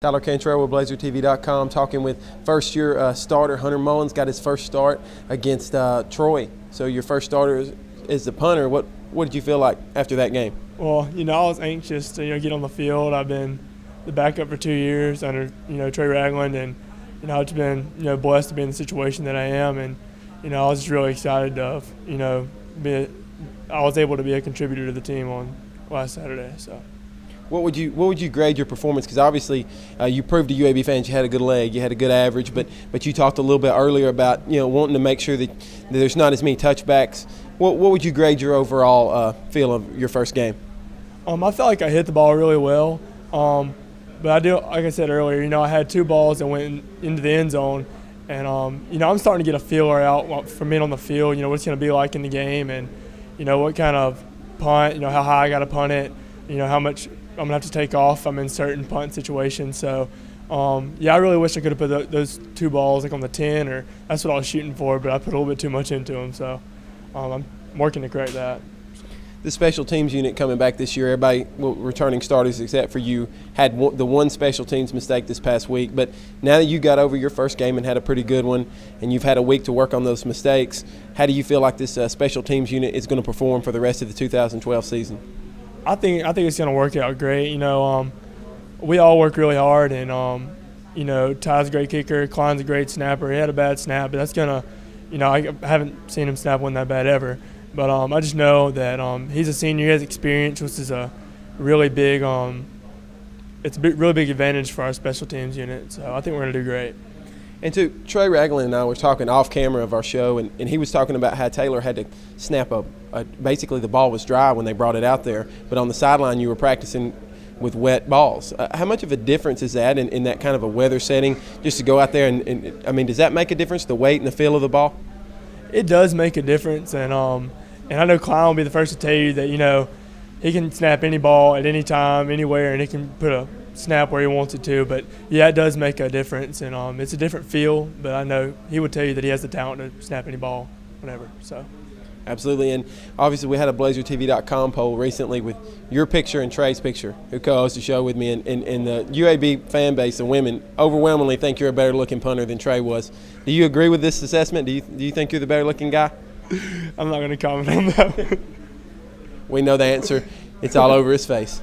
Tyler Cantrell with BlazerTV.com talking with first-year starter Hunter Mullins. Got his first start against Troy. So your first starter is the punter. What did you feel like after that game? Well, I was anxious to get on the field. I've been the backup for 2 years under Trey Ragland, and I've been blessed to be in the situation that I am, and I was just really excited to I was able to be a contributor to the team on last Saturday. So. What would you grade your performance? Because obviously you proved to UAB fans you had a good leg, you had a good average, but you talked a little bit earlier about wanting to make sure that there's not as many touchbacks. What would you grade your overall feel of your first game? I felt like I hit the ball really well, but I do, like I said earlier, I had 2 balls that went into the end zone, and I'm starting to get a feeler out from being on the field. What it's going to be like in the game, and what kind of punt, how high I got to punt it, how much I'm going to have to take off. I'm in certain punt situations. So, I really wish I could have put those 2 balls on the 10, or that's what I was shooting for, but I put a little bit too much into them. So I'm working to correct that. The special teams unit coming back this year, everybody, returning starters except for you, had the one special teams mistake this past week. But now that you got over your first game and had a pretty good one, and you've had a week to work on those mistakes, how do you feel like this special teams unit is going to perform for the rest of the 2012 season? I think it's going to work out great. We all work really hard, and Ty's a great kicker, Klein's a great snapper. He had a bad snap, but that's going to, I haven't seen him snap one that bad ever. But I just know that he's a senior, he has experience, which is a really big, it's a really big advantage for our special teams unit. So I think we're going to do great. And Trey Ragland and I were talking off camera of our show, and he was talking about how Taylor had to snap basically the ball was dry when they brought it out there, but on the sideline you were practicing with wet balls. How much of a difference is that in that kind of a weather setting, just to go out there and I mean, does that make a difference, the weight and the feel of the ball? It does make a difference, and I know Klein will be the first to tell you that he can snap any ball at any time, anywhere, and he can put a snap where he wants it to. But yeah, it does make a difference, and it's a different feel. But I know he would tell you that he has the talent to snap any ball, whenever. So. Absolutely, and obviously we had a BlazerTV.com poll recently with your picture and Trey's picture, who co-hosts the show with me, and the UAB fan base, the women, overwhelmingly think you're a better-looking punter than Trey was. Do you agree with this assessment? Do you think you're the better-looking guy? I'm not going to comment on that. We know the answer. It's all over his face.